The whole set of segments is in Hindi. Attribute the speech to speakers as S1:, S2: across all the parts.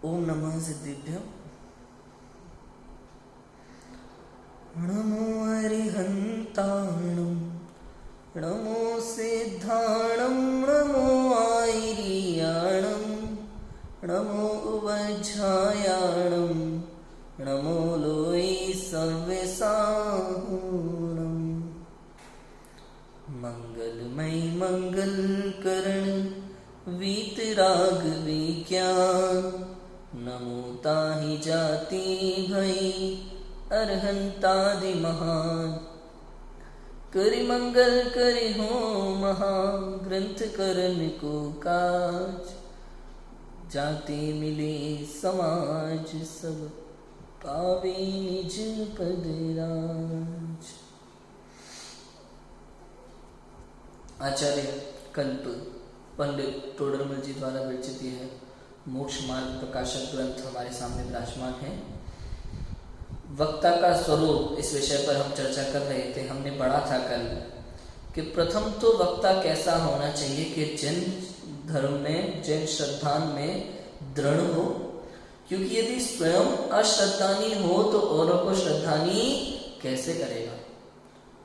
S1: ओम नमः सिद्धिभ्यो। नमो अरिहन्ताणं, नमो सिद्धाणं, नमो आयर्याणं, नमो उवज्झायाणं, नमो लोई सव्यसाहूणं। मंगलमय मंगलकरण वीतराग विज्ञान, नमो ताहि जाति भई अरहंतादि महान। करि मंगल करि हो महा, ग्रंथ करन को काज। जाते मिले समाज सब, पावे निज पद राज। आचार्य कल्प पंडित टोडरमल जी द्वारा विरचित यह मोक्ष मार्ग प्रकाशक ग्रंथ हमारे सामने विराजमान है। वक्ता का स्वरूप, इस विषय पर हम चर्चा कर रहे थे। हमने पढ़ा था कल कि प्रथम तो वक्ता कैसा होना चाहिए कि जैन धर्म में, जैन श्रद्धान में दृढ़ हो, क्योंकि यदि स्वयं अश्रद्धानी हो तो औरों को श्रद्धानी कैसे करेगा।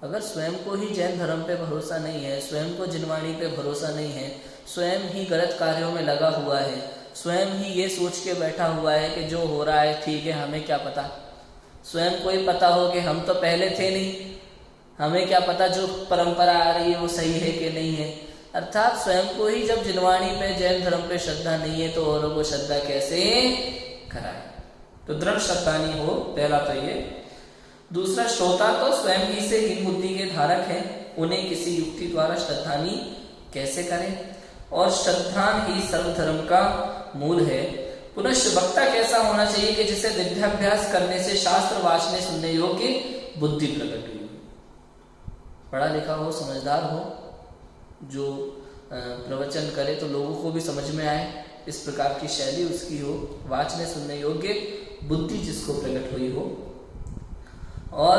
S1: अगर स्वयं को ही जैन धर्म पे भरोसा नहीं है, स्वयं को जिनवाणी पे भरोसा नहीं है, स्वयं ही गलत कार्यों में लगा हुआ है, स्वयं ही ये सोच के बैठा हुआ है कि जो हो रहा है ठीक है, हमें क्या पता। स्वयं को ही पता हो कि हम तो पहले थे नहीं, हमें क्या पता जो परंपरा आ रही है वो सही है कि नहीं है। अर्थात स्वयं को ही जब जिनवाणी पे, जैन धर्म पे श्रद्धा नहीं है तो औरों को श्रद्धा कैसे कराए। तो दृढ़ श्रद्धानी हो, पहला तो ये। दूसरा, श्रोता तो स्वयं ही से हीन बुद्धि के धारक हैं, उन्हें किसी युक्ति द्वारा श्रद्धानी कैसे करें। और श्रद्धान ही सर्वधर्म का मूल है। पुनश्च वक्ता कैसा होना चाहिए कि जिसे विद्याभ्यास करने से, शास्त्र वाचने सुनने योग्य बुद्धि प्रकट हुई, पढ़ा लिखा हो, समझदार हो, जो प्रवचन करे तो लोगों को भी समझ में आए, इस प्रकार की शैली उसकी हो, वाचने सुनने योग्य बुद्धि जिसको प्रकट हुई हो। और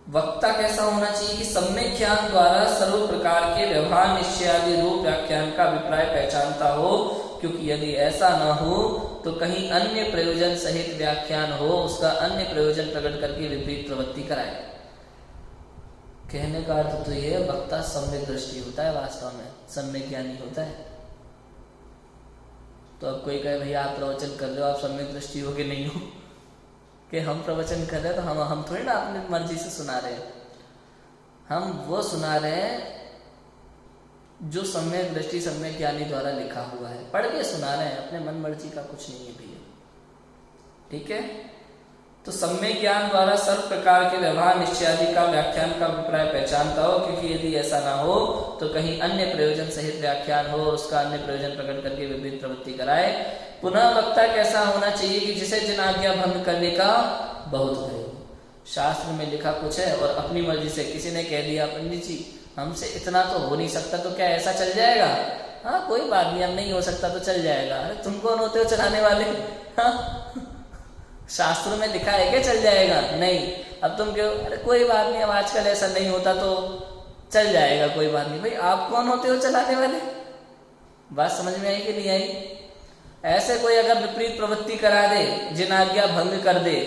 S1: वक्ता कैसा होना चाहिए कि सम्यक ज्ञान द्वारा सर्व प्रकार के व्यवहार, निश्चय आदि रूप व्याख्यान का अभिप्राय पहचानता हो, क्योंकि यदि ऐसा न हो तो कहीं अन्य प्रयोजन सहित व्याख्यान हो, उसका अन्य प्रयोजन प्रकट करके विपरीत प्रवृत्ति कराए। कहने का अर्थ तो यह, वक्ता सम्यक दृष्टि होता है, वास्तव में सम्यक ज्ञानी होता है। तो अब कोई कहे भैया आप प्रवचन कर रहे हो, आप सम्यक दृष्टि हो कि नहीं हो, कि हम प्रवचन कर रहे हैं तो हम थोड़ी ना अपनी मर्जी से सुना रहे हैं, हम वो सुना रहे हैं जो सम्यक दृष्टि, सम्यक ज्ञानी द्वारा लिखा हुआ है, पढ़ के सुना रहे हैं, अपने मन मर्जी का कुछ नहीं है भैया। ठीक है। तो सम्यक ज्ञान द्वारा सर्व प्रकार के व्यवहार, निश्चय आदि का व्याख्यान का अभिप्राय पहचानता हो, क्योंकि यदि ऐसा ना हो तो कहीं अन्य प्रयोजन सहित व्याख्यान हो, उसका अन्य प्रयोजन प्रकट करके विपरीत प्रवृत्ति कराए। पुनः वक्ता कैसा होना चाहिए कि जिसे जिन आज्ञा भंग करने का बहुत भय हो। शास्त्र में लिखा कुछ है और अपनी मर्जी से किसी ने कह दिया, पंडित जी हमसे इतना तो हो नहीं सकता, तो क्या ऐसा चल जाएगा? हाँ कोई बात नहीं, अब नहीं हो सकता तो चल जाएगा। अरे तुम कौन होते हो चलाने वाले? हाँ शास्त्रों में लिखा है क्या चल जाएगा? नहीं। अब तुम क्यों, अरे कोई बात नहीं, अब आजकल ऐसा नहीं होता तो चल जाएगा, कोई बात नहीं। भाई आप कौन होते हो चलाने वाले? बात समझ में आई कि नहीं आई? ऐसे कोई अगर विपरीत प्रवृत्ति करा दे, जिन आज्ञा भंग कर दे,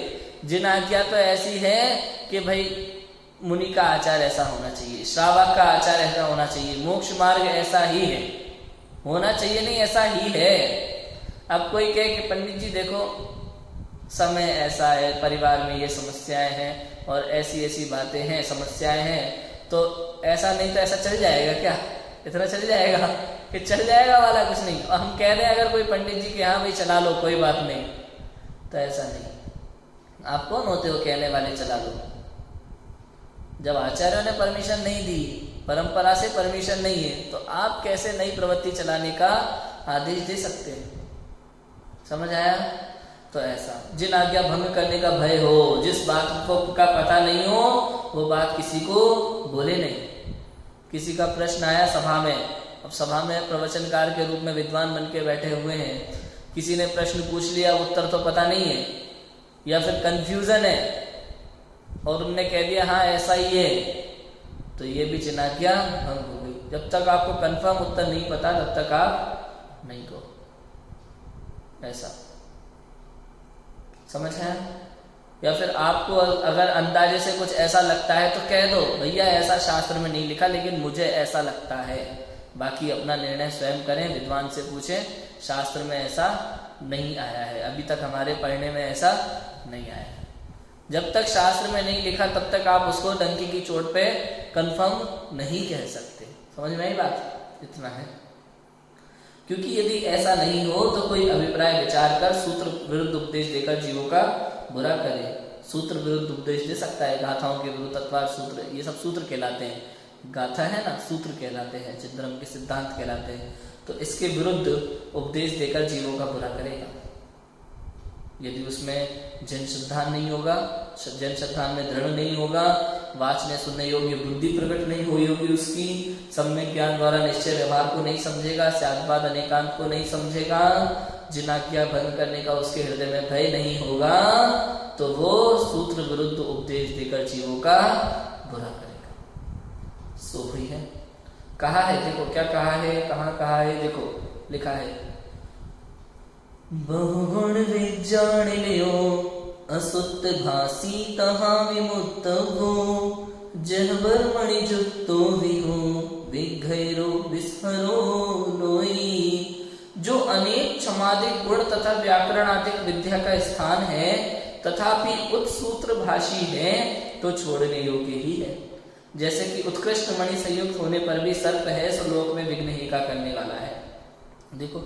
S1: जिन आज्ञा तो ऐसी है कि भाई मुनि का आचार ऐसा होना चाहिए, श्रावक का आचार ऐसा होना चाहिए, मोक्ष मार्ग ऐसा ही है, होना चाहिए नहीं ऐसा ही है। अब कोई कहे कि पंडित जी देखो समय ऐसा है, परिवार में ये समस्याएं हैं और ऐसी ऐसी बातें हैं, समस्याएं हैं, तो ऐसा नहीं तो ऐसा चल जाएगा क्या? इतना चल जाएगा कि चल जाएगा वाला कुछ नहीं। और हम कह रहे हैं अगर कोई पंडित जी के हाँ भाई चला लो कोई बात नहीं, तो ऐसा नहीं। आप कौन होते हो कहने वाले चला लो? जब आचार्यों ने परमिशन नहीं दी, परंपरा से परमिशन नहीं है, तो आप कैसे नई प्रवृत्ति चलाने का आदेश दे सकते हैं? समझ आया? तो ऐसा जिन आज्ञा भंग करने का भय हो, जिस बात को का पता नहीं हो वो बात किसी को बोले नहीं। किसी का प्रश्न आया सभा में, अब सभा में प्रवचनकार के रूप में विद्वान बन के बैठे हुए हैं, किसी ने प्रश्न पूछ लिया, उत्तर तो पता नहीं है या फिर कंफ्यूजन है और उनने कह दिया हाँ ऐसा ही है, तो ये भी जिनाज्ञा भंग हो गई। जब तक आपको कंफर्म उत्तर नहीं पता तब तक आप नहीं कहो। ऐसा समझ है। या फिर आपको अगर अंदाजे से कुछ ऐसा लगता है तो कह दो भैया ऐसा शास्त्र में नहीं लिखा लेकिन मुझे ऐसा लगता है, बाकी अपना निर्णय स्वयं करें, विद्वान से पूछें, शास्त्र में ऐसा नहीं आया है, अभी तक हमारे पढ़ने में ऐसा नहीं आया है। जब तक शास्त्र में नहीं लिखा तब तक आप उसको डंकी की चोट पे कंफर्म नहीं कह सकते। समझ में आई बात? इतना है। क्योंकि यदि ऐसा नहीं हो तो कोई अभिप्राय विचार कर सूत्र विरुद्ध उपदेश देकर जीवों का बुरा करे। सूत्र विरुद्ध उपदेश दे सकता है, गाथाओं के विरुद्ध तत्वार सूत्र, ये सब सूत्र कहलाते हैं। गाथा है ना, सूत्र कहलाते हैं, चिंतन के सिद्धांत कहलाते हैं। तो इसके विरुद्ध उपदेश देकर जीवों का बुरा करेगा। यदि उसमें जन श्रद्धान नहीं होगा, जन श्रद्धान में दृढ़ नहीं होगा, वाचने सुनने योग्य बुद्धि प्रकट नहीं हुई होगी उसकी, सम्यक ज्ञान द्वारा निश्चय व्यवहार को नहीं समझेगा, स्याद्वाद अनेकांत को नहीं समझेगा, जिनाज्ञा भंग करने का उसके हृदय में भय नहीं होगा, तो वो सूत्र विरुद्ध उपदेश देकर जीवों का बुरा करेगा। सो हुई है। कहा है, देखो क्या कहा है, कहाँ कहा है, देखो लिखा है, बहुगुण विजान लियो असुत भासी तहा विमुक्त हो, जहबर मणि जुक्तो विहो विघैरो विस्फरो लोई। जो अनेक क्षमादिक गुण तथा व्याकरणादिक विद्या का स्थान है तथापि उत्सूत्र भाषी है तो छोड़ने योग्य ही है। जैसे कि उत्कृष्ट मणि संयुक्त होने पर भी सर्प है, सो लोक में विघ्न ही का करने वाला है। देखो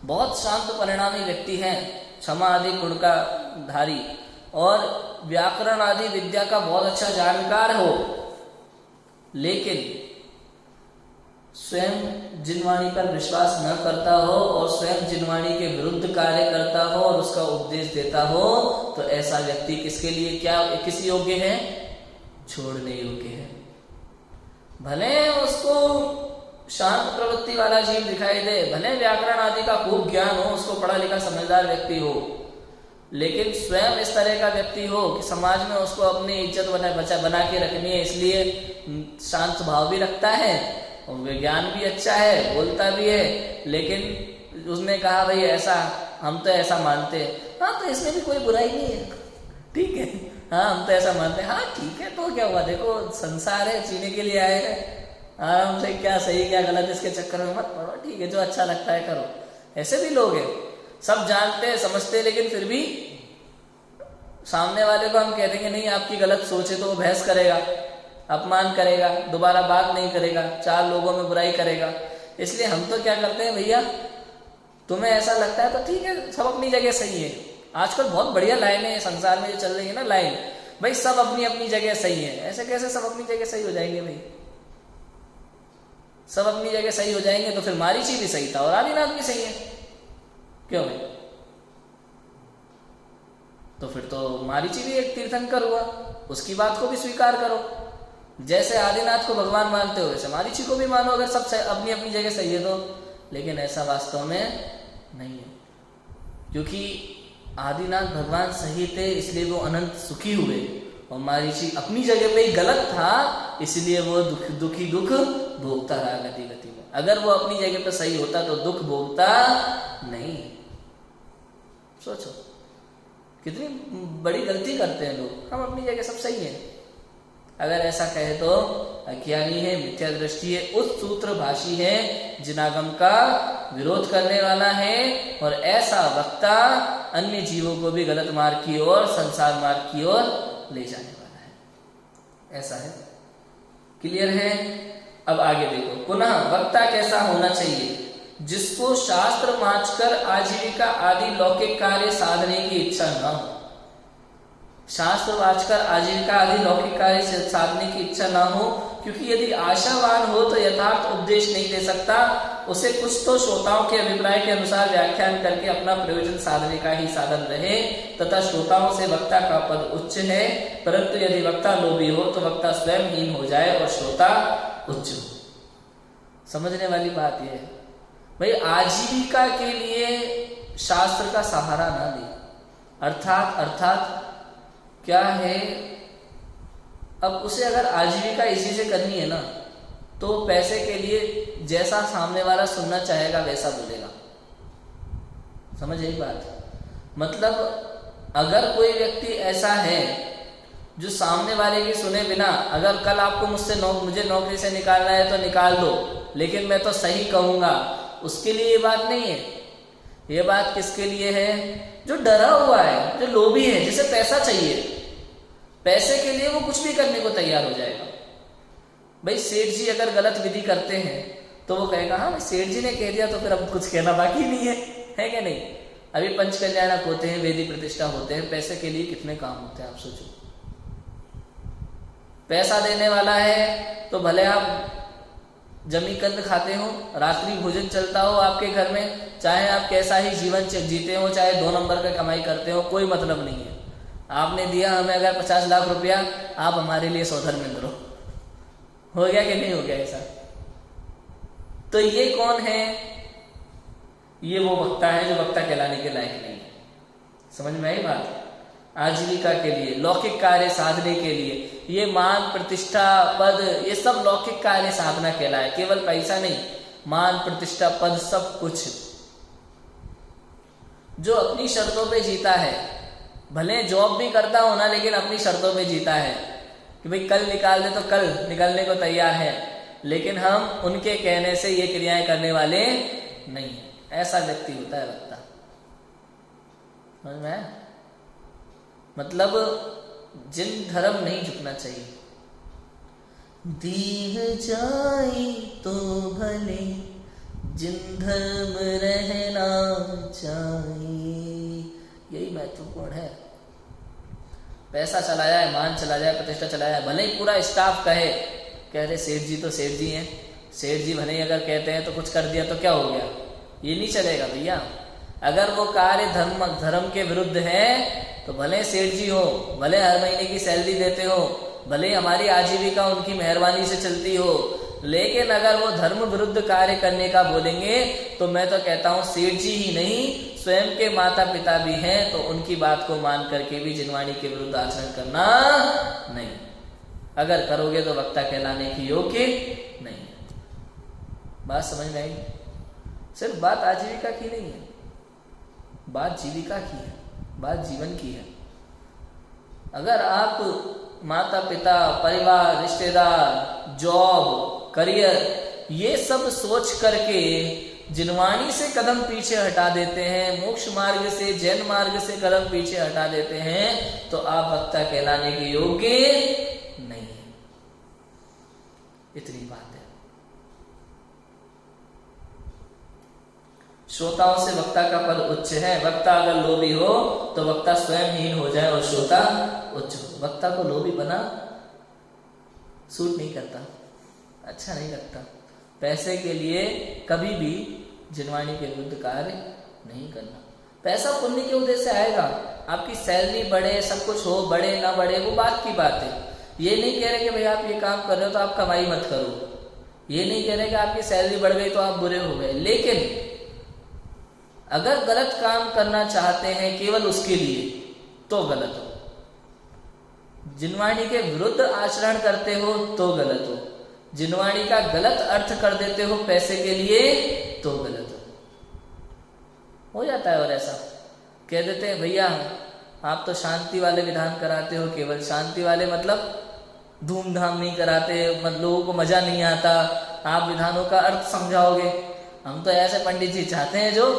S1: बहुत शांत परिणामी व्यक्ति है, क्षमा आदि गुण का धारी और व्याकरण आदि विद्या का बहुत अच्छा जानकार हो, लेकिन स्वयं जिनवाणी पर विश्वास न करता हो और स्वयं जिनवाणी के विरुद्ध कार्य करता हो और उसका उपदेश देता हो, तो ऐसा व्यक्ति किसके लिए क्या किस योग्य है? छोड़ने योग्य है। भले उसको शांत प्रवृत्ति वाला जीव दिखाई दे, भले व्याकरण आदि का खूब ज्ञान हो, उसको पढ़ा लिखा समझदार व्यक्ति हो, लेकिन स्वयं इस तरह का व्यक्ति हो कि समाज में उसको अपनी इज्जत बना के रखनी है, इसलिए शांत भाव भी रखता है और ज्ञान भी अच्छा है, बोलता भी है, लेकिन उसने कहा भाई ऐसा हम तो ऐसा मानते हैं, हाँ तो इसमें भी कोई बुराई नहीं है, ठीक है, हाँ हम तो ऐसा मानते हैं, हाँ ठीक है, तो क्या हुआ, देखो संसार है, जीने के लिए आए हैं, आराम से क्या सही क्या गलत इसके चक्कर में मत पड़ो, ठीक है, जो अच्छा लगता है करो। ऐसे भी लोग हैं, सब जानते हैं समझते हैं, लेकिन फिर भी सामने वाले को हम कह देंगे नहीं आपकी गलत सोच है, तो वो बहस करेगा, अपमान करेगा, दोबारा बात नहीं करेगा, चार लोगों में बुराई करेगा। इसलिए हम तो क्या करते हैं, भैया तुम्हें ऐसा लगता है तो ठीक है, सब अपनी जगह सही है। आजकल बहुत बढ़िया लाइनें हैं संसार में जो चल रही है ना, लाइन, भाई सब अपनी अपनी जगह सही है। ऐसे कैसे सब अपनी जगह सही हो जाएंगे भाई? सब अपनी जगह सही हो जाएंगे तो फिर मारीची भी सही था और आदिनाथ भी सही है, क्यों भाई? तो फिर तो मारीची भी एक तीर्थंकर हुआ, उसकी बात को भी स्वीकार करो। जैसे आदिनाथ को भगवान मानते हो वैसे मारीची को भी मानो, अगर सब अपनी अपनी जगह सही है तो। लेकिन ऐसा वास्तव में नहीं है, क्योंकि आदिनाथ भगवान सही थे इसलिए वो अनंत सुखी हुए, और मारीची अपनी जगह पे ही गलत था इसलिए वो दुखी दुख भोगता रहा गति गति में। अगर वो अपनी जगह पे सही होता तो दुख भोगता नहीं। सोचो कितनी बड़ी गलती करते हैं लोग, हम अपनी जगह सब सही है। अगर ऐसा कहे तो अज्ञानी है, मिथ्या दृष्टि है, उस सूत्र भाषी है, जिनागम का विरोध करने वाला है, और ऐसा वक्ता अन्य जीवों को भी गलत मार्ग की ओर, संसार मार्ग की ओर ले जाने वाला है। ऐसा है, क्लियर है? अब आगे देखो, पुनः वक्ता कैसा होना चाहिए? जिसको शास्त्र वांचकर आजीविका आदि लौकिक कार्य साधने की इच्छा न हो। शास्त्र वाचकर आजीविका आदि लौकिक कार्य साधने की इच्छा ना हो, क्योंकि यदि आशावान हो तो यथार्थ उपदेश नहीं दे सकता, उसे कुछ तो श्रोताओं के अभिप्राय के अनुसार व्याख्यान करके अपना प्रयोजन साधने का ही साधन रहे, तथा श्रोताओं से वक्ता का पद उच्च है, परंतु यदि वक्ता लोभी हो तो वक्ता स्वयं हीन हो जाए और श्रोता उच्च हो। समझने वाली बात यह है भाई, आजीविका के लिए शास्त्र का सहारा ना दे। अर्थात क्या है, अब उसे अगर आजीविका इसी से करनी है ना, तो पैसे के लिए जैसा सामने वाला सुनना चाहेगा वैसा बोलेगा। समझ यही बात। मतलब अगर कोई व्यक्ति ऐसा है जो सामने वाले की सुने बिना, अगर कल आपको मुझे नौकरी से निकालना है तो निकाल दो, लेकिन मैं तो सही कहूंगा, उसके लिए ये बात नहीं है। ये बात किसके लिए है? जो डरा हुआ है, जो लोभी है, जिसे पैसा चाहिए, पैसे के लिए वो कुछ भी करने को तैयार हो जाएगा। भाई सेठ जी अगर गलत विधि करते हैं तो वो कहेगा हाँ सेठ जी ने कह दिया तो फिर अब कुछ कहना बाकी नहीं है क्या नहीं? अभी पंच कल्याणक होते हैं, वेदी प्रतिष्ठा होते हैं, पैसे के लिए कितने काम होते हैं आप सोचो। पैसा देने वाला है तो भले आप जमी कंद खाते हो, रात्रि भोजन चलता हो आपके घर में, चाहे आप कैसा ही जीवन जीते हो, चाहे 2 नंबर का कमाई करते हो, कोई मतलब नहीं है। आपने दिया हमें अगर 50 लाख रुपया, आप हमारे लिए सौधर्मिंद्र हो गया कि नहीं हो गया ऐसा? तो ये कौन है? ये वो वक्ता है जो वक्ता कहलाने के लायक नहीं है। समझ में आई बात? आजीविका के लिए, लौकिक कार्य साधने के लिए, ये मान प्रतिष्ठा पद, ये सब लौकिक कार्य साधना कहलाए, केवल पैसा नहीं, मान प्रतिष्ठा पद सब कुछ। जो अपनी शर्तों पे जीता है, भले जॉब भी करता हो ना, लेकिन अपनी शर्तों पे जीता है कि भाई कल निकाल दे तो कल निकलने को तैयार है, लेकिन हम उनके कहने से ये क्रियाएं करने वाले नहीं। ऐसा व्यक्ति होता है वक्ता। समझ में आया? मतलब जिन धर्म नहीं झुकना चाहिए। दीह जाई तो भले जिन धर्म रहना चाहिए, यही महत्वपूर्ण है। पैसा चला जाए, मान चला जाए, प्रतिष्ठा चला जाए, भले ही पूरा स्टाफ कहे कह रहे सेठ जी तो सेठ जी हैं, सेठ जी भले ही अगर कहते हैं तो कुछ कर दिया तो क्या हो गया, ये नहीं चलेगा भैया। अगर वो कार्य धर्म के विरुद्ध है तो भले सेठ जी हो, भले हर महीने की सैलरी देते हो, भले हमारी आजीविका उनकी मेहरबानी से चलती हो, लेकिन अगर वो धर्म विरुद्ध कार्य करने का बोलेंगे तो मैं तो कहता हूँ सेठ जी ही नहीं, स्वयं के माता पिता भी हैं तो उनकी बात को मान करके भी जिनवाणी के विरुद्ध आचरण करना नहीं। अगर करोगे तो वक्ता कहलाने की योग्य नहीं। बात समझ में आई? सिर्फ बात आजीविका की नहीं है, बात जीविका की है, बात जीवन की है। अगर आप माता पिता, परिवार, रिश्तेदार, जॉब, करियर, ये सब सोच करके जिनवाणी से कदम पीछे हटा देते हैं, मोक्ष मार्ग से, जैन मार्ग से कदम पीछे हटा देते हैं, तो आप वक्ता कहलाने के योग्य नहीं है। इतनी बात है। श्रोताओं से वक्ता का पद उच्च है। वक्ता अगर लोभी हो तो वक्ता स्वयं हीन हो जाए और श्रोता उच्च हो। वक्ता को लोभी बना सूट नहीं करता, अच्छा नहीं लगता। पैसे के लिए कभी भी जिनवाणी के विरुद्ध कार्य नहीं करना। पैसा पुण्य के उद्देश्य से आएगा, आपकी सैलरी बढ़े, सब कुछ हो, बढ़े ना बढ़े वो बात की बात है। ये नहीं कह रहे कि भाई आप ये काम कर रहे हो तो आप कमाई मत करो, ये नहीं कह रहे कि आपकी सैलरी बढ़ गई तो आप बुरे हो गए, लेकिन अगर गलत काम करना चाहते हैं केवल उसके लिए तो गलत हो। जिनवाणी के विरुद्ध आचरण करते हो तो गलत हो। जिनवाणी का गलत अर्थ कर देते हो पैसे के लिए तो गलत हो जाता है। और ऐसा कह देते हैं भैया आप तो शांति वाले विधान कराते हो, केवल शांति वाले मतलब धूमधाम नहीं कराते, मतलब लोगों को मजा नहीं आता, आप विधानों का अर्थ समझाओगे। हम तो ऐसे पंडित जी चाहते हैं जो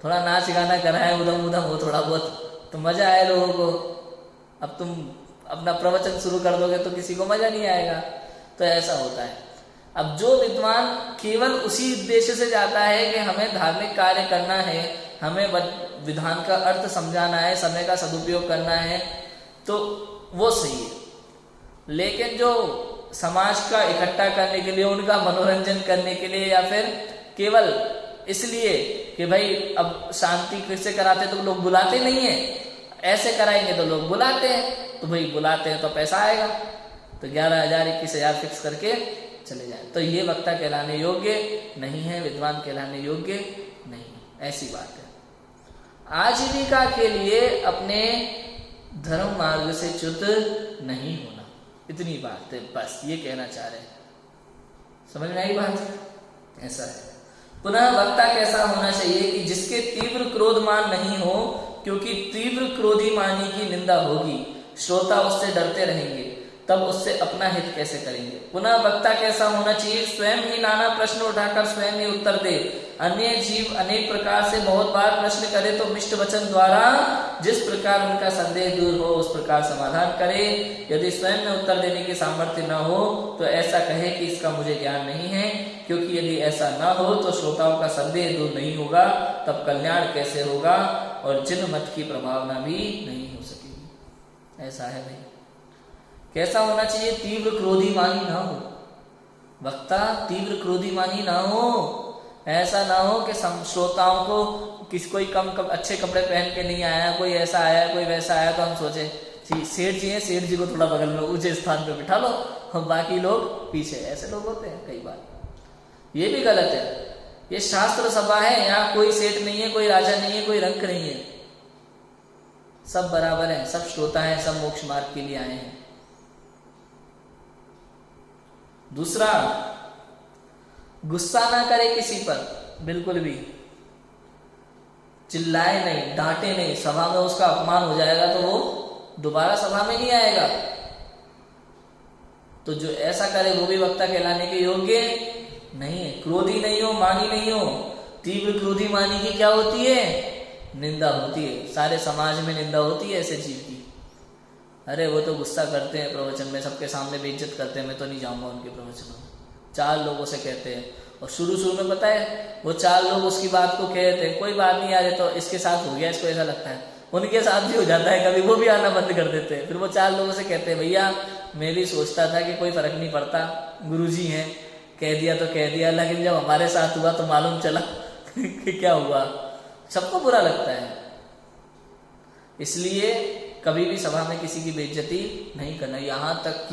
S1: थोड़ा नाच गाना कराए, उधम उधम हो थोड़ा बहुत तो मजा आए लोगों को। अब तुम अपना प्रवचन शुरू कर दोगे तो किसी को मजा नहीं आएगा। तो ऐसा होता है। अब जो विद्वान केवल उसी उद्देश्य से जाता है कि हमें धार्मिक कार्य करना है, हमें विधान का अर्थ समझाना है, समय का सदुपयोग करना है, तो वो सही है। लेकिन जो समाज का इकट्ठा करने के लिए, उनका मनोरंजन करने के लिए, या फिर केवल इसलिए कि भाई अब शांति से कराते तो लोग बुलाते नहीं है, ऐसे कराएंगे तो लोग बुलाते हैं, तो भाई बुलाते हैं तो पैसा आएगा, तो 11,000 21,000 फिक्स करके चले जाए, तो ये वक्ता कहलाने योग्य नहीं है, विद्वान कहलाने योग्य नहीं, ऐसी बात है। आजीविका के लिए अपने धर्म मार्ग से च्युत नहीं होना, इतनी बात है, बस ये कहना चाह रहे हैं। समझ में आई बात? ऐसा है। पुनः वक्ता कैसा होना चाहिए कि जिसके तीव्र क्रोधमान नहीं हो, क्योंकि तीव्र क्रोधीमानी की निंदा होगी, श्रोता उससे डरते रहेंगे, तब उससे अपना हित कैसे करेंगे। पुनः वक्ता कैसा होना चाहिए, स्वयं ही नाना प्रश्न उठाकर स्वयं ही उत्तर दे। अन्य जीव अनेक प्रकार से बहुत बार प्रश्न करे तो मिष्ट वचन द्वारा जिस प्रकार उनका संदेह दूर हो उस प्रकार समाधान करे। यदि स्वयं में उत्तर देने की सामर्थ्य न हो तो ऐसा कहे कि इसका मुझे ज्ञान नहीं है, क्योंकि यदि ऐसा न हो तो श्रोताओं का संदेह दूर नहीं होगा, तब कल्याण कैसे होगा और जिन मत की प्रभावना भी नहीं हो सकेगी। ऐसा है भाई। कैसा होना चाहिए, तीव्र क्रोधीमानी ना हो, वक्ता तीव्र क्रोधीमानी ना हो। ऐसा ना हो कि श्रोताओं को कोई अच्छे कपड़े पहन के नहीं आया, कोई ऐसा आया कोई वैसा आया तो हम सोचे सेठ जी हैं, सेठ जी को थोड़ा बगल में ऊंचे स्थान पे बिठा लो और बाकी लोग पीछे। ऐसे लोग होते हैं कई बार, ये भी गलत है। ये शास्त्र सभा है, यहाँ कोई सेठ नहीं है, कोई राजा नहीं है, कोई रंक नहीं है, सब बराबर हैं, सब श्रोता हैं, सब मोक्ष मार्ग के लिए आए हैं। दूसरा, गुस्सा ना करे किसी पर, बिल्कुल भी चिल्लाए नहीं, डांटे नहीं। सभा में उसका अपमान हो जाएगा तो वो दोबारा सभा में नहीं आएगा। तो जो ऐसा करे वो भी वक्ता कहलाने के योग्य नहीं है। क्रोधी नहीं हो, मानी नहीं हो। तीव्र क्रोधी मानी की क्या होती है, निंदा होती है। सारे समाज में निंदा होती है ऐसे जीव की। अरे वो तो गुस्सा करते हैं प्रवचन में, सबके सामने बेइज्जत करते हैं, मैं तो नहीं जाऊंगा उनके प्रवचनों में, 4 लोगों से कहते हैं। और शुरू में पता है वो 4 लोग उसकी बात को कहते हैं, कोई बात नहीं आ रही तो इसके साथ हो गया, इसको ऐसा लगता है, उनके साथ भी हो जाता है कभी, वो भी आना बंद कर देते हैं। फिर वो 4 लोगों से कहते हैं भैया मैं भी सोचता था कि कोई फर्क नहीं पड़ता, गुरुजी हैं, कह दिया तो कह दिया, लेकिन जब हमारे साथ हुआ तो मालूम चला कि क्या हुआ। सबको बुरा लगता है। इसलिए कभी भी सभा में किसी की बेइज्जती नहीं करना। यहाँ तक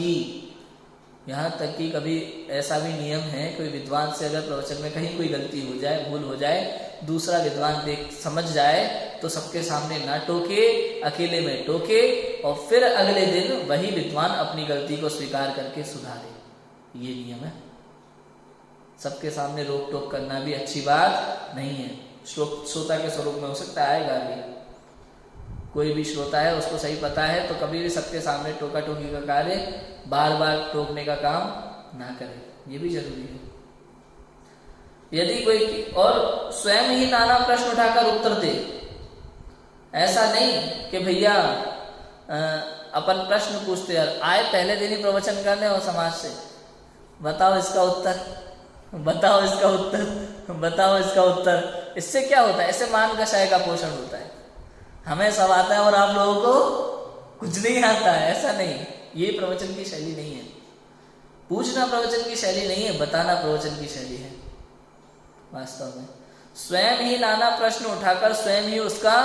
S1: कि कभी ऐसा भी नियम है, कोई विद्वान से अगर प्रवचन में कहीं कोई गलती हो जाए, भूल हो जाए, दूसरा विद्वान देख समझ जाए तो सबके सामने ना टोके, अकेले में टोके और फिर अगले दिन वही विद्वान अपनी गलती को स्वीकार करके सुधारे। ये नियम है। सबके सामने रोक टोक करना भी अच्छी बात नहीं है। श्रोता के स्वरूप में हो सकता है आएगा भी, कोई भी श्रोता है उसको सही पता है, तो कभी भी सबके सामने टोका टोकी का कार्य, बार बार टोकने का काम ना करे, ये भी जरूरी है। यदि कोई और स्वयं ही नाना प्रश्न उठाकर उत्तर दे, ऐसा नहीं कि भैया अपन प्रश्न पूछते यार, आए पहले दिन ही प्रवचन करने और समाज से बताओ इसका उत्तर, बताओ इसका उत्तर, बताओ इसका उत्तर। इससे क्या होता है, ऐसे मान कषाय का पोषण होता है। हमें सब आता है और आप लोगों को कुछ नहीं आता है, ऐसा नहीं। ये प्रवचन की शैली नहीं है। पूछना प्रवचन की शैली नहीं है, बताना प्रवचन की शैली है। वास्तव में स्वयं ही नाना प्रश्न उठाकर स्वयं ही उसका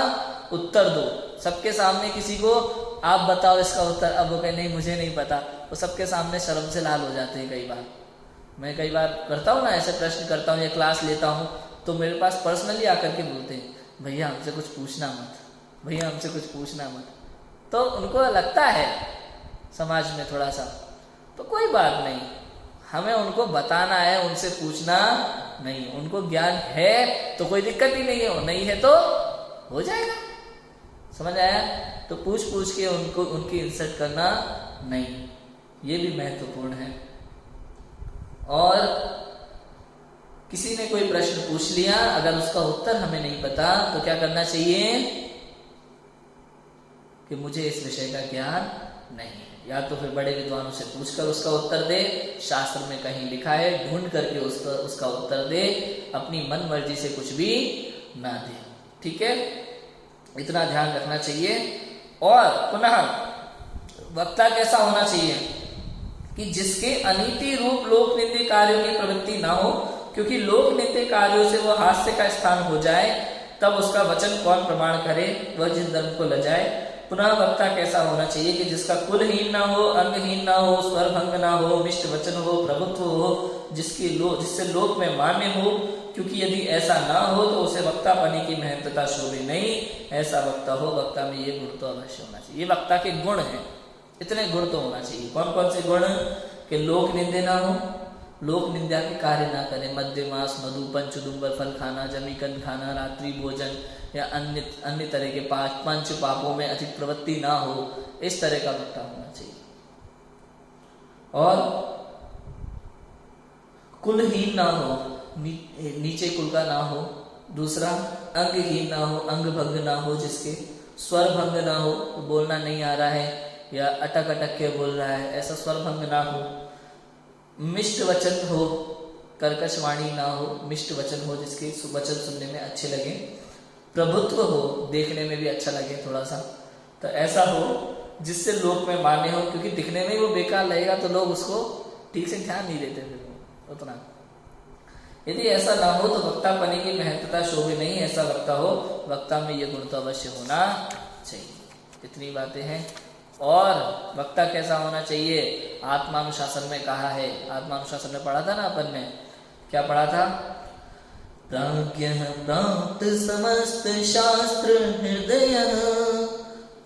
S1: उत्तर दो। सबके सामने किसी को आप बताओ इसका उत्तर, अब वो कहे नहीं मुझे नहीं पता, तो सबके सामने शर्म से लाल हो जाते हैं। कई बार मैं कई बार करता हूँ ना, ऐसे प्रश्न करता हूँ या क्लास लेता हूँ, तो मेरे पास पर्सनली आकर के बोलते हैं भैया हमसे कुछ पूछना मत, भैया हमसे कुछ पूछना मत। तो उनको लगता है समाज में थोड़ा सा, तो कोई बात नहीं, हमें उनको बताना है, उनसे पूछना नहीं। उनको ज्ञान है तो कोई दिक्कत ही नहीं है, नहीं है तो हो जाएगा। समझ आया? तो पूछ पूछ के उनको उनकी इंसल्ट करना नहीं, ये भी महत्वपूर्ण है। और किसी ने कोई प्रश्न पूछ लिया, अगर उसका उत्तर हमें नहीं पता तो क्या करना चाहिए कि मुझे इस विषय का ज्ञान नहीं है, या तो फिर बड़े विद्वानों से पूछकर उसका उत्तर दे, शास्त्र में कहीं लिखा है ढूंढ करके उसका उत्तर दे, अपनी मन मर्जी से कुछ भी ना दे। ठीक है, इतना ध्यान रखना चाहिए। और पुनः वक्ता कैसा होना चाहिए कि जिसके अनीति रूप लोक निंदे कार्यों की प्रवृत्ति ना हो, क्योंकि लोक निंदे कार्यों से वह हास्य का स्थान हो जाए, तब उसका वचन कौन प्रमाण करे, वह जिस धर्म को लजाए। पुनः वक्ता कैसा होना चाहिए कि जिसका कुलहीन ना हो, अंगहीन ना हो, स्वर भंग ना हो, मिष्ट वचन हो, प्रभुत्व हो, जिससे लोक में मान्य हो, क्योंकि यदि ऐसा ना हो तो उसे वक्ता बने की महत्ता शोभे नहीं। ऐसा वक्ता हो, वक्ता में ये गुण तो अवश्य होना चाहिए। ये वक्ता के गुण हैं, इतने गुण तो होना चाहिए। कौन कौन से गुण? कि लोक निंदे ना हो, लोक निंदा के कार्य ना करें, मद्य मांस मधु पंचुदुम्बर फल खाना, जमीकंद खाना, रात्रि भोजन या अन्य अन्य तरह के पंच पापों में अधिक प्रवृत्ति ना हो, इस तरह का वक्ता होना चाहिए। और कुलहीन ना हो, नीचे कुल का ना हो। दूसरा, अंगहीन ना हो, अंग भंग ना हो, जिसके स्वर भंग ना हो, बोलना नहीं आ रहा है या अटक अटक के बोल रहा है, ऐसा स्वर भंग ना हो। मिष्ट वचन हो, कर्कश वाणी ना हो, मिष्ट वचन हो जिसके वचन सुनने में अच्छे लगे। प्रभुत्व हो, देखने में भी अच्छा लगे थोड़ा सा, तो ऐसा हो जिससे लोक में मान्य हो, क्योंकि दिखने में वो बेकार लगेगा तो लोग उसको ठीक से ध्यान नहीं देते फिर उतना। यदि ऐसा ना हो तो वक्ता पने की महत्वता शोभे नहीं, ऐसा वक्ता हो, वक्ता में यह गुण तो अवश्य होना चाहिए। इतनी बातें हैं। और वक्ता कैसा होना चाहिए, आत्मानुशासन में कहा है। आत्मानुशासन में पढ़ा था ना अपन ने, क्या पढ़ा था? प्राज्ञः प्राप्त समस्त शास्त्र हृदय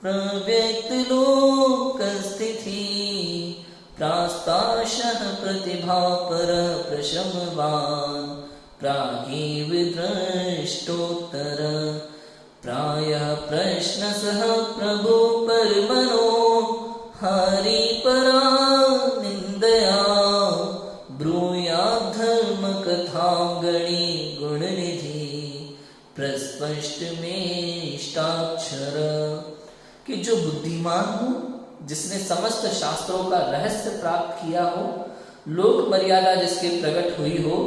S1: प्रव्यक्त लोक स्थिति प्रास्ताशः प्रतिभा पर प्रशमवान प्रागेव दृष्टोत्तर प्रायः प्रश्न सह प्रभु पर मनो हरि परा निंदया ब्रूया धर्म कथांगणी गुण निधि प्रस्पष्ट में इष्टाक्षर। कि जो बुद्धिमान हो, जिसने समस्त शास्त्रों का रहस्य प्राप्त किया हो, लोक मर्यादा जिसके प्रकट हुई हो,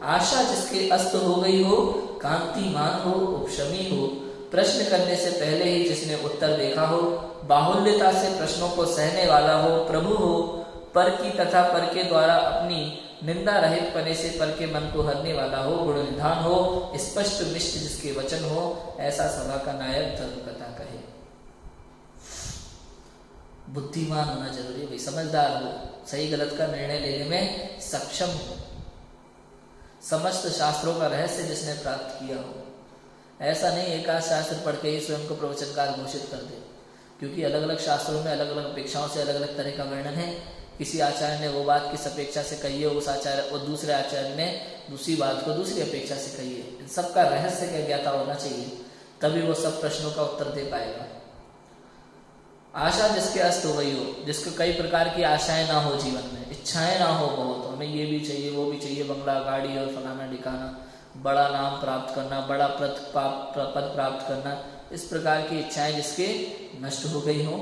S1: आशा जिसके अस्त हो गई हो, कांतिमान हो, उपशमी हो, प्रश्न करने से पहले ही जिसने उत्तर देखा हो, बाहुल्यता से प्रश्नों को सहने वाला हो, प्रभु हो, पर की तथा पर के द्वारा अपनी निंदा रहित पने से पर के मन को हरने वाला हो, गुण निधान हो, स्पष्ट मिष्ट जिसके वचन हो, ऐसा सभा का नायक धर्मकथा कहे। बुद्धिमान होना जरूरी है भाई, समझदार हो, सही गलत का निर्णय लेने में सक्षम हो, समस्त शास्त्रों का रहस्य जिसने प्राप्त किया हो। ऐसा नहीं एकाध शास्त्र पढ़ के ही स्वयं को प्रवचनकार घोषित कर दे, क्योंकि अलग अलग शास्त्रों में अलग अलग अपेक्षाओं से अलग अलग तरह का वर्णन है। किसी आचार्य ने वो बात किस अपेक्षा से कही है, उस आचार्य और दूसरे आचार्य ने दूसरी बात को दूसरी अपेक्षा से कही है। इन सबका रहस्य का ज्ञाता होना चाहिए, तभी वो सब प्रश्नों का उत्तर दे पाएगा। आशा जिसके अस्त हो गई हो, जिसको कई प्रकार की आशाएं ना हो, जीवन में इच्छाएं ना हो बहुत, हमें ये भी चाहिए वो भी चाहिए, बंगला गाड़ी और फलाना ढिकाना, बड़ा नाम प्राप्त करना, बड़ा पद प्राप्त करना, इस प्रकार की इच्छाएं जिसके नष्ट हो गई हो।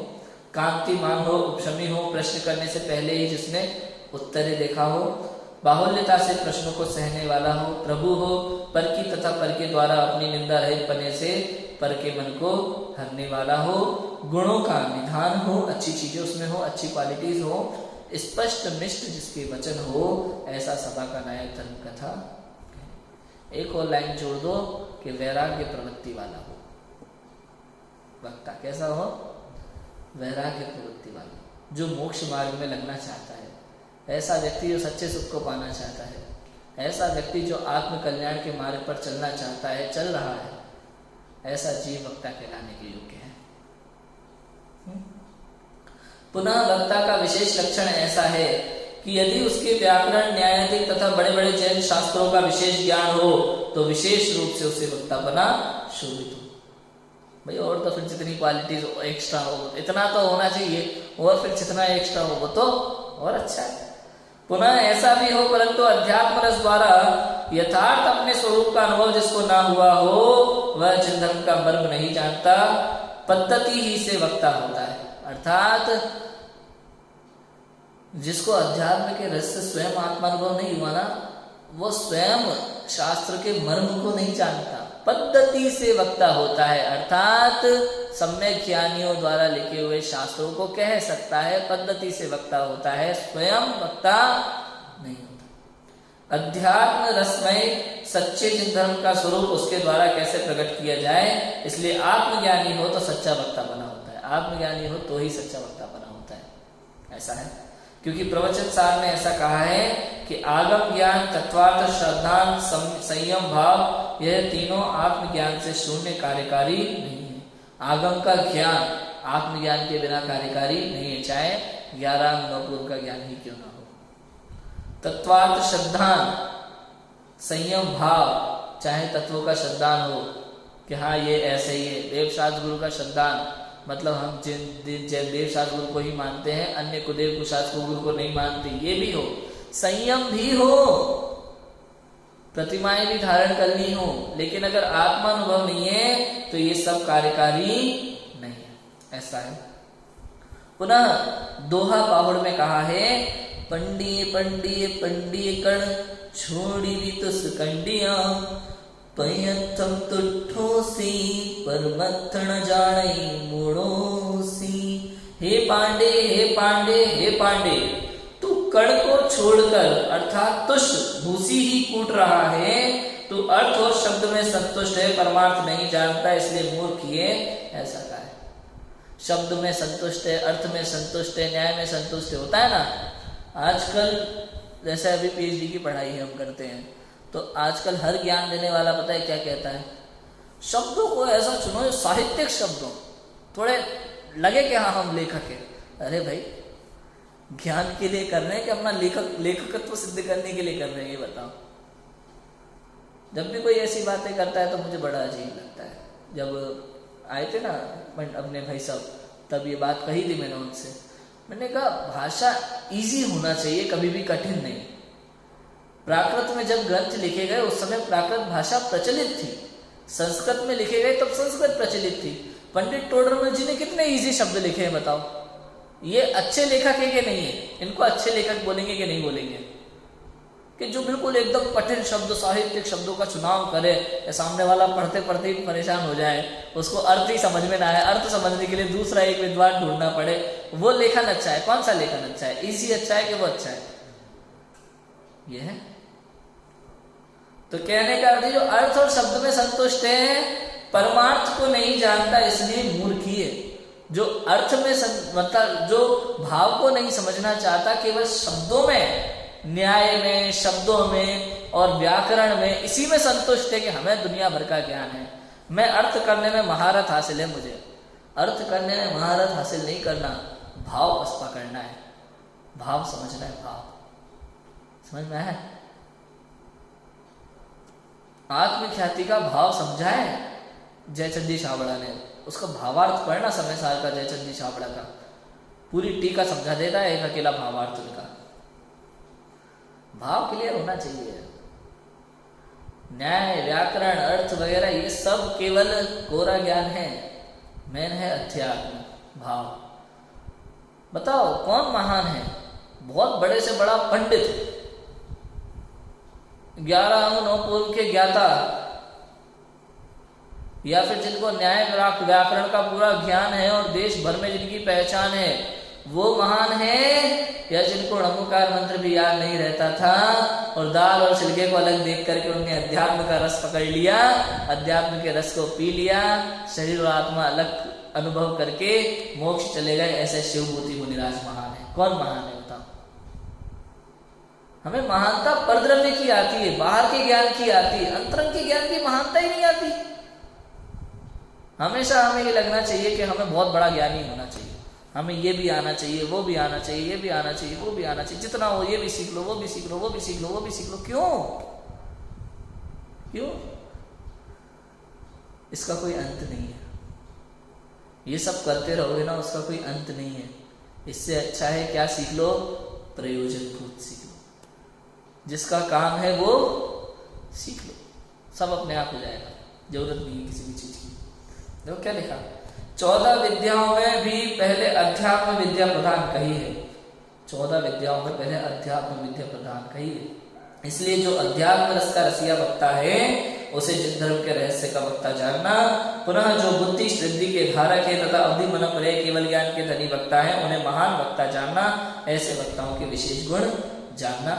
S1: कांतिमान हो, उपशमी हो, प्रश्न करने से पहले ही जिसने उत्तर देखा हो, बाहुल्यता से प्रश्नों को सहने वाला हो, प्रभु हो, पर की तथा पर के द्वारा अपनी निंदा रहित पने से पर के मन को हरने वाला हो, गुणों का निधान हो, अच्छी चीजें उसमें हो, अच्छी क्वालिटीज हो, स्पष्ट मिष्ट जिसके वचन हो, ऐसा सभा का नायक धर्म कथा। एक और लाइन जोड़ दो कि वैराग्य प्रवृत्ति वाला हो। वक्ता कैसा हो? वैराग्य प्रवृत्ति वाला, जो मोक्ष मार्ग में लगना चाहता है, ऐसा व्यक्ति जो सच्चे सुख को पाना चाहता है, ऐसा व्यक्ति जो आत्म कल्याण के मार्ग पर चलना चाहता है, चल रहा है, ऐसा जीव वक्ता कहलाने के योग्य है। पुनः वक्ता का विशेष लक्षण ऐसा है कि यदि उसके व्याकरण, न्यायाधिक तथा बड़े बड़े जैन शास्त्रों का विशेष ज्ञान हो तो विशेष रूप से उसे वक्ता बना शोभित हो। भाई और तो फिर जितनी क्वालिटीज एक्स्ट्रा हो, इतना तो होना चाहिए, और फिर जितना एक्स्ट्रा हो वो तो और अच्छा है। पुनः ऐसा भी हो परंतु अध्यात्म रस द्वारा यथार्थ अपने स्वरूप का अनुभव जिसको ना हुआ हो, वह जिन धर्म का मर्म नहीं जानता, पद्धति ही से वक्ता होता है। अर्थात जिसको अध्यात्म के रस से स्वयं आत्मानुभव नहीं हुआ ना, वो स्वयं शास्त्र के मर्म को नहीं जानता, पद्धति से वक्ता होता है। अर्थात सम्यक ज्ञानियों द्वारा लिखे हुए शास्त्रों को कह सकता है, पद्धति से वक्ता होता है, स्वयं वक्ता नहीं होता। अध्यात्म रसमय सच्चे जिन धर्म का स्वरूप उसके द्वारा कैसे प्रकट किया जाए, इसलिए आत्मज्ञानी हो तो सच्चा वक्ता बना होता है, आत्मज्ञानी हो तो ही सच्चा वक्ता बना होता है। ऐसा है क्योंकि प्रवचन सार में ऐसा कहा है कि आगम ज्ञान, तत्वार्थ, श्रद्धान, संयम भाव, यह तीनों आत्मज्ञान से शून्य कार्यकारी नहीं है। आगम का ज्ञान आत्मज्ञान के बिना कार्यकारी नहीं है, चाहे 11 अंगपूर्व का ज्ञान ही क्यों ना हो। तत्वार्थ श्रद्धान, संयम भाव, चाहे तत्वों का श्रद्धान हो कि हाँ ये ऐसे ही है। देवशास्त्र गुरु का श्रद्धान मतलब हम जिन देवशास्त्र गुरु को ही मानते हैं, अन्य को देव को शास्त्र गुरु को नहीं मानते, ये भी हो। संयम भी हो, प्रतिमाएं भी धारण करनी हो, लेकिन अगर आत्मा अनुभव नहीं है तो ये सब कार्यकारी नहीं है, ऐसा है। पुनः दोहा पाहुड़ में कहा है, पंडिये पंडिये पंडिये कण छोड़ी भी तुस कंडिया, पयथम तुठोसी पर मत न जाने मुड़ोसी। हे पांडे हे पांडे हे पांडे, तू कण को छोड़कर अर्थात तुष भूसी ही कूट रहा है, तू अर्थ और शब्द में संतुष्ट है, परमार्थ नहीं जानता, इसलिए मूर्ख ये ऐसा कहा है। शब्द में संतुष्ट है, अर्थ में संतुष्ट है, न्याय में संतुष्ट है, होता है ना। आजकल जैसे अभी पीएचडी की पढ़ाई हम करते हैं तो आजकल हर ज्ञान देने वाला पता है क्या कहता है, शब्दों को ऐसा चुनो साहित्यिक शब्दों, थोड़े लगे कि हाँ हम लेखक है। अरे भाई ज्ञान के लिए कर रहे हैं कि अपना लेखकत्व सिद्ध करने के लिए कर रहे हैं, ये बताओ। जब भी कोई ऐसी बातें करता है तो मुझे बड़ा अजीब लगता है। जब आए थे ना अपने भाई साहब, तब ये बात कही थी मैंने उनसे, मैंने कहा भाषा इजी होना चाहिए, कभी भी कठिन नहीं। प्राकृत में जब ग्रंथ लिखे गए उस समय प्राकृत भाषा प्रचलित थी, संस्कृत में लिखे गए तब संस्कृत प्रचलित थी। पंडित टोडरमल जी ने कितने इजी शब्द लिखे हैं बताओ। ये अच्छे लेखक है कि नहीं है, इनको अच्छे लेखक बोलेंगे कि नहीं बोलेंगे, कि जो बिल्कुल एकदम कठिन शब्द साहित्यिक शब्दों का चुनाव करे, सामने वाला पढ़ते पढ़ते ही परेशान हो जाए, उसको अर्थ ही समझ में ना आए, अर्थ समझने के लिए दूसरा एक विद्वान ढूंढना पड़े, वो लेखन अच्छा है। कौन सा लेखन अच्छा है, इजी अच्छा है कि वो अच्छा है? ये है। तो कहने का अर्थ जो अर्थ और शब्द में संतुष्ट है, परमार्थ को नहीं जानता, इसलिए मूर्ख ही है। जो अर्थ में मतलब जो भाव को नहीं समझना चाहता, केवल शब्दों में, न्याय में, शब्दों में और व्याकरण में, इसी में संतुष्ट है कि हमें दुनिया भर का ज्ञान है, मैं अर्थ करने में महारत हासिल है, मुझे अर्थ करने में महारत हासिल नहीं करना, भाव बस पकड़ना है, भाव समझना है, भाव समझ में है। आत्मख्याति का भाव समझा है जयचंदी छाबड़ा ने, उसका भावार्थ पढ़ना समय साल का जयचंदी छाबड़ा का, पूरी टीका समझा देता है एक अकेला भावार्थ उनका। भाव क्लियर होना चाहिए। न्याय, व्याकरण, अर्थ वगैरह ये सब केवल कोरा ज्ञान है, मेन है अध्यात्म भाव। बताओ कौन महान है? बहुत बड़े से बड़ा पंडित, 11 अंग 9 पूर्व के ज्ञाता, या फिर जिनको न्याय व्याकरण का पूरा ज्ञान है और देश भर में जिनकी पहचान है, वो महान है, या जिनको नमोकार मंत्र भी याद नहीं रहता था और दाल और छिलके को अलग देख करके उन्होंने अध्यात्म का रस पकड़ लिया, अध्यात्म के रस को पी लिया, शरीर और आत्मा अलग अनुभव करके मोक्ष चले गए, ऐसे शिवभूति मुनिराज महान है। कौन महान है बताओ? हमें महानता परद्रव्य की आती है, बाहर के ज्ञान की आती है, अंतरंग के ज्ञान की महानता ही नहीं आती। हमेशा हमें ये लगना चाहिए कि हमें बहुत बड़ा ज्ञानी होना चाहिए, हमें ये भी आना चाहिए, वो भी आना चाहिए, ये भी आना चाहिए, वो भी आना चाहिए, जितना हो ये भी सीख लो, वो भी सीख लो, वो भी सीख लो, वो भी सीख लो। क्यों? क्यों? इसका कोई अंत नहीं है। ये सब करते रहोगे ना, उसका कोई अंत नहीं है। इससे अच्छा है क्या सीख लो? प्रयोजन भूत सीख लो, जिसका काम है वो सीख लो, सब अपने आप हो जाएगा, जरूरत नहीं है किसी भी चीज की। देखो क्या लिखा, 14 विद्याओं में भी पहले अध्यात्म विद्या प्रधान कही है। 14 विद्याओं में पहले अध्यात्म विद्या प्रधान कही है, इसलिए जो अध्यात्म रस का रसिया वक्ता है उसे जिन धर्म के रहस्य का वक्ता जानना, पुनः जो बुद्धि श्रद्धि के धारक है तथा अवधि मन परे केवल ज्ञान के धनी वक्ता है, उन्हें महान वक्ता जानना, ऐसे वक्ताओं के विशेष गुण जानना।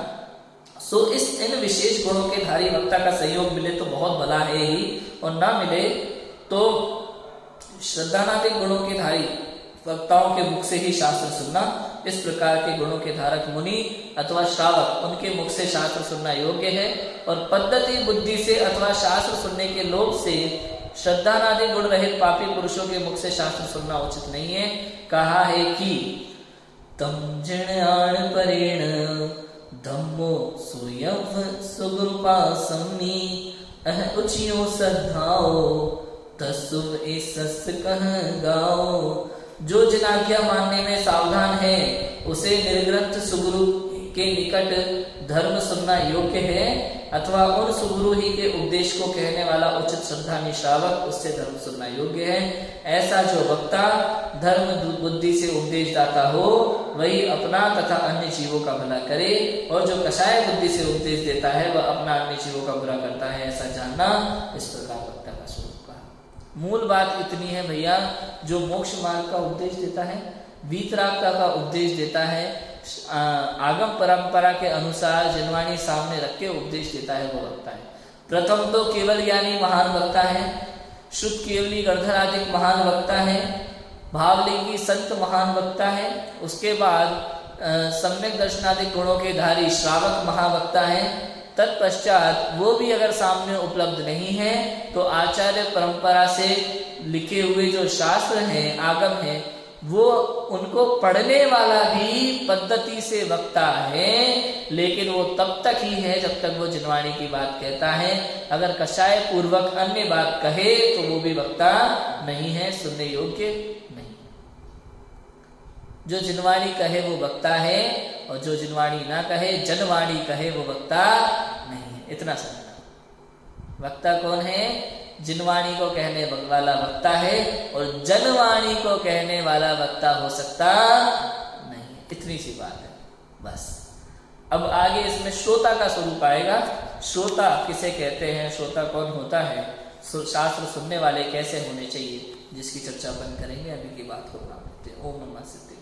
S1: सो इन विशेष गुणों के धारी वक्ता का सहयोग मिले तो बहुत भला है ही, और ना मिले तो श्रद्धानादि गुणों के धारी वक्ताओं के मुख से ही शास्त्र सुनना। इस प्रकार के गुणों के धारक मुनि अथवा श्रावक, उनके मुख से शास्त्र सुनना योग्य है, और पद्धति बुद्धि से अथवा शास्त्र सुनने के लोभ से श्रद्धानादि गुण रहित पापी पुरुषों के मुख से शास्त्र सुनना उचित नहीं है। कहा है कि तम जिण आण परेण धम्मो सुयव सुगुरुपासमी अह उचियो श्रद्धाओ तसुव एसस कह गाओ। जो जिन आज्ञा मानने में सावधान है उसे निर्ग्रंथ सुगुरु के निकट धर्म सुनना योग्य है, अथवा उन सुगुरु ही के उपदेश को कहने वाला उचित श्रद्धानी श्रावक उससे धर्म सुनना योग्य है। ऐसा जो वक्ता धर्म बुद्धि से उपदेश दाता हो वही अपना तथा अन्य जीवों का भला करे, और जो कषाय बुद्धि से उपदेश देता है वह अपना अन्य जीवों का बुरा करता है। ऐसा जानना इस प्रकार वक्ता का स्वरूप का। मूल बात इतनी है भैया, जो मोक्ष मार्ग का उपदेश देता है, वीतरागता का उपदेश देता है, आगम परंपरा के अनुसार जनवाणी सामने रख के उपदेश देता है, वो वक्ता है। प्रथम तो केवल ज्ञानी महान वक्ता है, शुद्ध केवली गणधराधिक महान वक्ता है, भावलिंगी संत महान वक्ता है। उसके बाद सम्यक दर्शनादिक गुणों के धारी श्रावक महावक्ता है। तत्पश्चात वो भी अगर सामने उपलब्ध नहीं है तो आचार्य परंपरा से लिखे हुए जो शास्त्र हैं, आगम हैं, वो उनको पढ़ने वाला भी पद्धति से वक्ता है, लेकिन वो तब तक ही है जब तक वो जिनवाणी की बात कहता है। अगर कषाय पूर्वक अन्य बात कहे तो वो भी वक्ता नहीं है, सुनने योग्य नहीं। जो जिनवाणी कहे वो वक्ता है, और जो जिनवाणी ना कहे, जनवाणी कहे, वो वक्ता नहीं है। इतना समझना। वक्ता कौन है? जिनवाणी को कहने वाला वक्ता है, और जनवाणी को कहने वाला वक्ता हो सकता नहीं। इतनी सी बात है बस। अब आगे इसमें श्रोता का स्वरूप आएगा। श्रोता किसे कहते हैं, श्रोता कौन होता है, शास्त्र सुनने वाले कैसे होने चाहिए, जिसकी चर्चा अपन करेंगे। अभी की बात को नाम देते हैं। ओम नमः सिद्धि।